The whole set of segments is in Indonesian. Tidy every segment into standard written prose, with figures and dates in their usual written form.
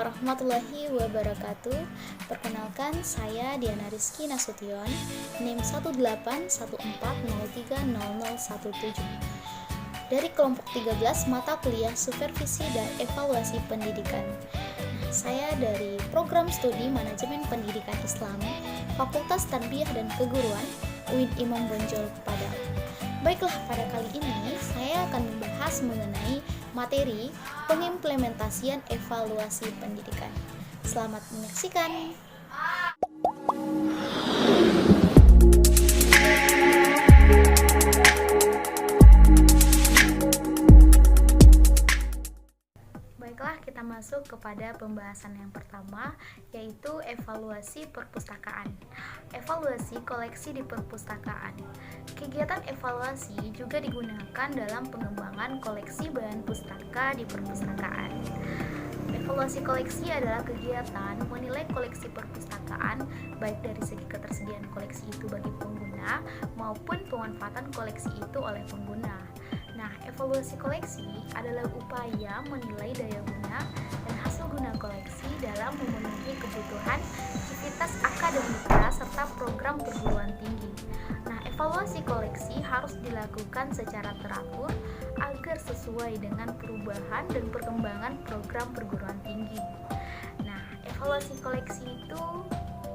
warahmatullahi wabarakatuh. Perkenalkan, saya Diana Rizky Nasution, NIM 18140300017 dari kelompok 13 mata kuliah Supervisi dan Evaluasi Pendidikan. Saya dari Program Studi Manajemen Pendidikan Islam, Fakultas Tarbiyah dan Keguruan, UIN Imam Bonjol, Padang. Baiklah, pada kali ini saya akan membahas mengenai materi pengimplementasian evaluasi pendidikan. Selamat menyaksikan. Baiklah, kita masuk kepada pembahasan yang pertama, yaitu evaluasi perpustakaan. Evaluasi koleksi di perpustakaan. Kegiatan evaluasi juga digunakan dalam pengembangan koleksi bahan pustaka di perpustakaan. Evaluasi koleksi adalah kegiatan menilai koleksi perpustakaan, baik dari segi ketersediaan koleksi itu bagi pengguna maupun pemanfaatan koleksi itu oleh pengguna. Nah, evaluasi koleksi adalah upaya menilai daya guna dan hasil guna koleksi dalam memenuhi kebutuhan aktivitas akademika serta program perguruan tinggi. Nah, evaluasi koleksi harus dilakukan secara teratur agar sesuai dengan perubahan dan perkembangan program perguruan tinggi. Nah, evaluasi koleksi itu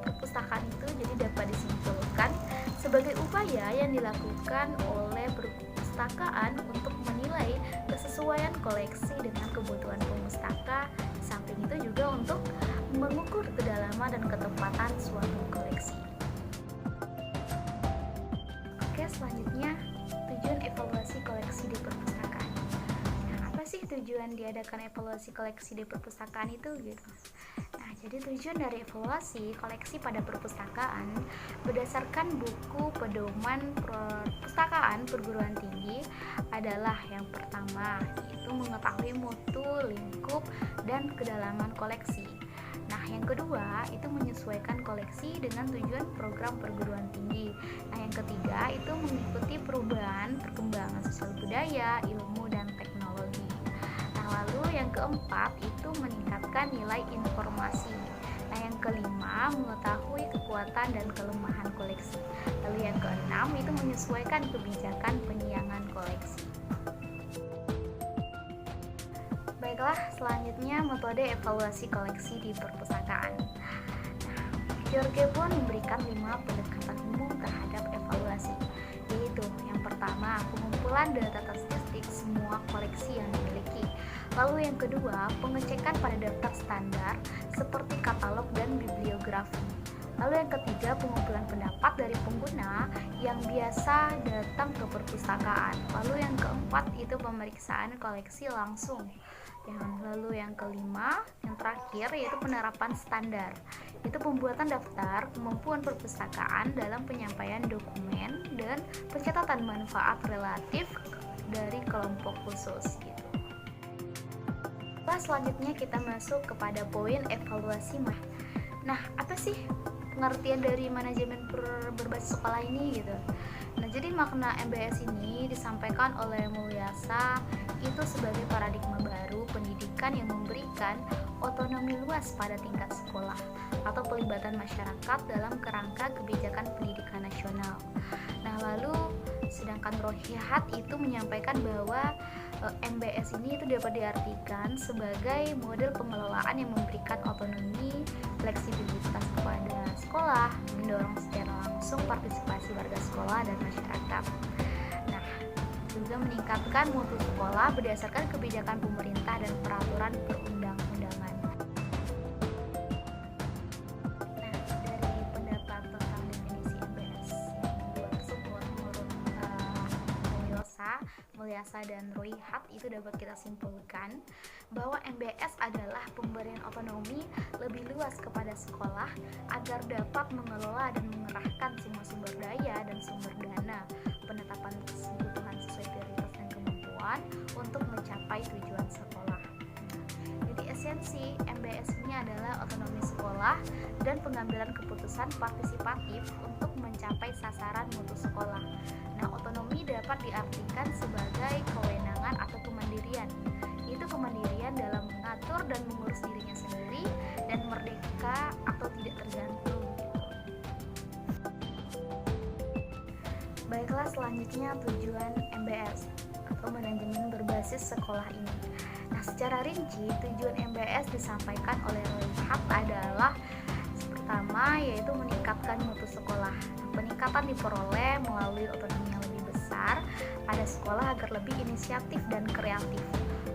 perpustakaan itu jadi dapat disimpulkan sebagai upaya yang dilakukan oleh perpustakaan untuk menilai kesesuaian koleksi dengan kebutuhan pemustaka. Di samping itu juga untuk mengukur kedalaman dan ketepatan suatu koleksi. Oke, selanjutnya tujuan evaluasi koleksi di perpustakaan. Nah, apa sih tujuan diadakan evaluasi koleksi di perpustakaan itu gitu? Nah, jadi tujuan dari evaluasi koleksi pada perpustakaan berdasarkan buku pedoman perpustakaan perguruan tinggi adalah yang pertama, yaitu mengetahui mutu, lingkup, dan kedalaman koleksi. Nah, yang kedua itu menyesuaikan koleksi dengan tujuan program perguruan tinggi. Nah, yang ketiga itu mengikuti perubahan perkembangan sosial budaya, ilmu, dan teknologi. Nah, lalu yang keempat itu meningkatkan nilai informasi. Nah, yang kelima mengetahui kekuatan dan kelemahan koleksi. Lalu yang keenam itu menyesuaikan kebijakan penyiangan koleksi. Baiklah, selanjutnya metode evaluasi koleksi di perpustakaan. Nah, George pun memberikan 5 pendekatan umum terhadap evaluasi, yaitu yang pertama, pengumpulan data statistik semua koleksi yang dimiliki. Lalu yang kedua, pengecekan pada daftar standar seperti katalog dan bibliografi. Lalu yang ketiga, pengumpulan pendapat dari pengguna yang biasa datang ke perpustakaan. Lalu yang keempat itu pemeriksaan koleksi langsung. Lalu yang kelima, yang terakhir yaitu penerapan standar. Itu pembuatan daftar kemampuan perpustakaan dalam penyampaian dokumen dan pencatatan manfaat relatif dari kelompok khusus gitu. Selanjutnya kita masuk kepada poin evaluasi. Nah, apa sih pengertian dari manajemen berbasis sekolah ini gitu? Nah, jadi makna MBS ini disampaikan oleh Mulyasa itu sebagai paradigma baru pendidikan yang memberikan otonomi luas pada tingkat sekolah atau pelibatan masyarakat dalam kerangka kebijakan pendidikan nasional. Nah, lalu sedangkan Rohihat itu menyampaikan bahwa MBS ini itu dapat diartikan sebagai model pengelolaan yang memberikan otonomi, fleksibilitas kepada sekolah, mendorong secara langsung partisipasi warga sekolah dan masyarakat. Nah, juga meningkatkan mutu sekolah berdasarkan kebijakan pemerintah dan peraturan perundang-undangan. Nah, dari pendapat tentang definisi MBS yang kedua tersebut menurut Mulyasa dan Rohihat itu dapat kita simpulkan bahwa MBS adalah pemberian otonomi lebih luas kepada sekolah agar dapat mengelola dan mengerahkan semua sumber daya dan sumber dana, penetapan kebutuhan sesuai prioritas dan kemampuan untuk mencapai tujuan sekolah. Jadi esensi MBS ini adalah otonomi sekolah dan pengambilan keputusan partisipatif untuk mencapai sasaran mutu sekolah. Nah, otonomi dapat diartikan sebagai kewenangan atau kemandirian yaitu kemandirian dalam mengatur dan mengurus dirinya sendiri dan merdeka atau tidak tergantung gitu. Baiklah, selanjutnya tujuan MBS atau manajemen berbasis sekolah ini. Nah, secara rinci tujuan MBS disampaikan oleh Roy Hart adalah pertama yaitu meningkatkan mutu sekolah. Peningkatan diperoleh melalui otonomi yang lebih besar pada sekolah agar lebih inisiatif dan kreatif.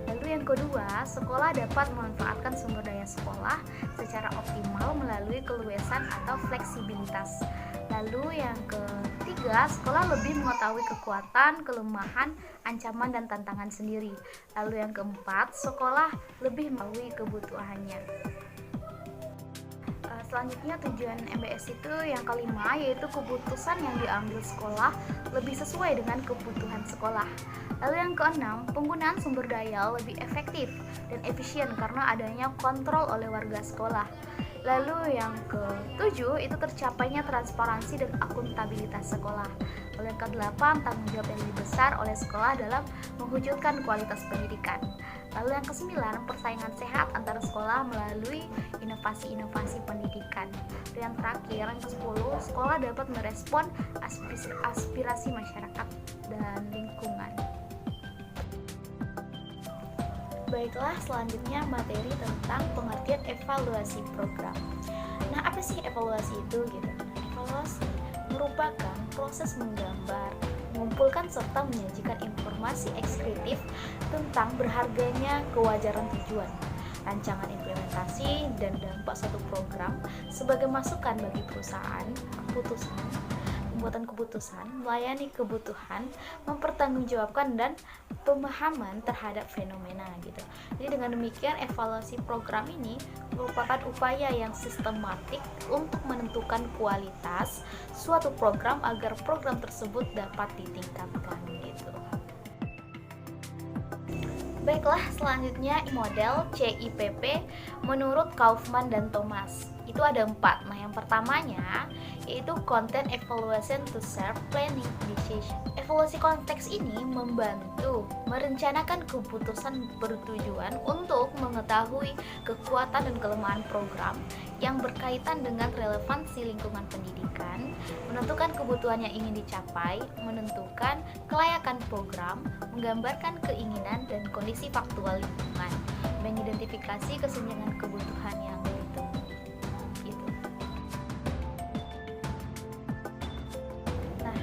Lalu yang kedua, sekolah dapat memanfaatkan sumber daya sekolah secara optimal melalui keluasan atau fleksibilitas. Lalu yang ketiga, sekolah lebih mengetahui kekuatan, kelemahan, ancaman, dan tantangan sendiri. Lalu yang keempat, sekolah lebih mengetahui kebutuhannya. Selanjutnya tujuan MBS itu yang kelima, yaitu keputusan yang diambil sekolah lebih sesuai dengan kebutuhan sekolah. Lalu yang keenam, penggunaan sumber daya lebih efektif dan efisien karena adanya kontrol oleh warga sekolah. Lalu yang ketujuh, itu tercapainya transparansi dan akuntabilitas sekolah. Lalu yang kedelapan, tanggung jawab yang lebih besar oleh sekolah dalam mewujudkan kualitas pendidikan. Lalu yang kesembilan, persaingan sehat antara sekolah melalui inovasi-inovasi pendidikan. Dan yang terakhir, yang ke-10, sekolah dapat merespon aspirasi masyarakat dan lingkungan. Baiklah, selanjutnya materi tentang pengertian evaluasi program. Nah, apa sih evaluasi itu gitu? Evaluasi merupakan proses menggambar, mengumpulkan serta menyajikan informasi eksplisit tentang berharganya kewajaran tujuan, rancangan implementasi, dan dampak suatu program sebagai masukan bagi perusahaan, pembuatan keputusan, melayani kebutuhan, mempertanggungjawabkan, dan pemahaman terhadap fenomena gitu. Jadi dengan demikian evaluasi program ini merupakan upaya yang sistematik untuk menentukan kualitas suatu program agar program tersebut dapat ditingkatkan gitu. Baiklah, selanjutnya model CIPP menurut Kaufman dan Thomas. Itu ada 4. Nah, yang pertamanya yaitu Content Evaluation to Serve Planning Decision. Evaluasi konteks ini membantu merencanakan keputusan bertujuan untuk mengetahui kekuatan dan kelemahan program yang berkaitan dengan relevansi lingkungan pendidikan, menentukan kebutuhan yang ingin dicapai, menentukan kelayakan program, menggambarkan keinginan dan kondisi faktual lingkungan, mengidentifikasi kesenjangan kebutuhan yang ditemui. Gitu. Nah,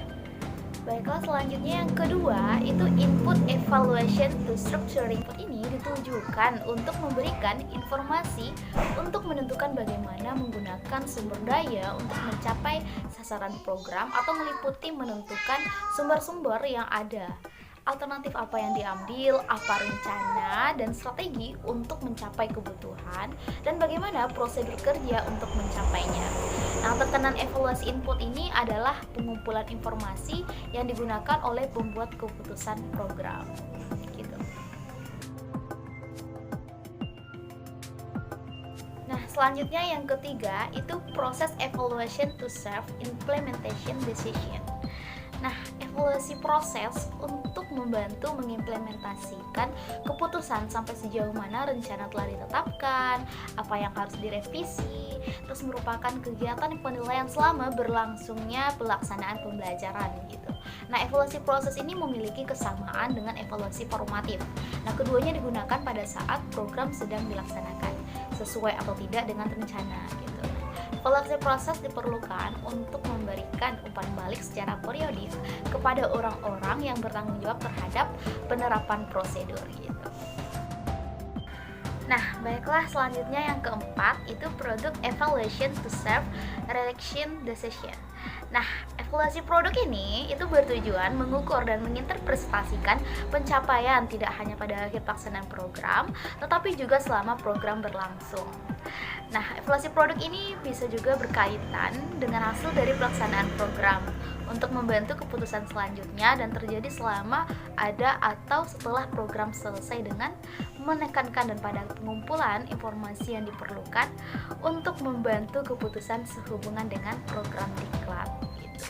baiklah, selanjutnya yang kedua itu input evaluation to structuring. Input ini ditujukan untuk memberikan informasi untuk menentukan bagaimana menggunakan sumber daya untuk mencapai sasaran program atau meliputi menentukan sumber-sumber yang ada, alternatif apa yang diambil, apa rencana dan strategi untuk mencapai kebutuhan, dan bagaimana prosedur kerja untuk mencapainya. Nah, tekanan evaluasi input ini adalah pengumpulan informasi yang digunakan oleh pembuat keputusan program. Gitu. Nah, selanjutnya yang ketiga itu proses evaluation to serve implementation decision. Nah, evaluasi proses untuk membantu mengimplementasikan keputusan sampai sejauh mana rencana telah ditetapkan, apa yang harus direvisi, terus merupakan kegiatan penilaian selama berlangsungnya pelaksanaan pembelajaran gitu. Nah, evaluasi proses ini memiliki kesamaan dengan evaluasi formatif. Nah, keduanya digunakan pada saat program sedang dilaksanakan, sesuai atau tidak dengan rencana gitu. Evaluasi proses diperlukan untuk memberikan umpan balik secara periodik kepada orang-orang yang bertanggung jawab terhadap penerapan prosedur gitu. Nah, baiklah, selanjutnya yang keempat itu product evaluation to serve reaction decision. Nah, evaluasi produk ini itu bertujuan mengukur dan menginterpretasikan pencapaian tidak hanya pada akhir pelaksanaan program, tetapi juga selama program berlangsung. Nah, evaluasi produk ini bisa juga berkaitan dengan hasil dari pelaksanaan program untuk membantu keputusan selanjutnya dan terjadi selama ada atau setelah program selesai dengan menekankan dan pada pengumpulan informasi yang diperlukan untuk membantu keputusan sehubungan dengan program diklat gitu.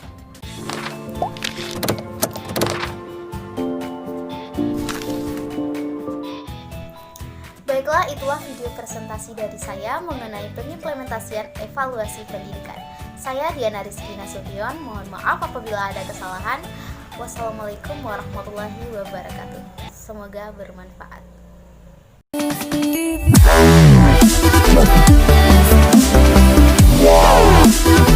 Baiklah, itulah video presentasi dari saya mengenai pengimplementasian evaluasi pendidikan. Saya Diana Rizky Nasution, mohon maaf apabila ada kesalahan. Wassalamualaikum warahmatullahi wabarakatuh. Semoga bermanfaat. Wow.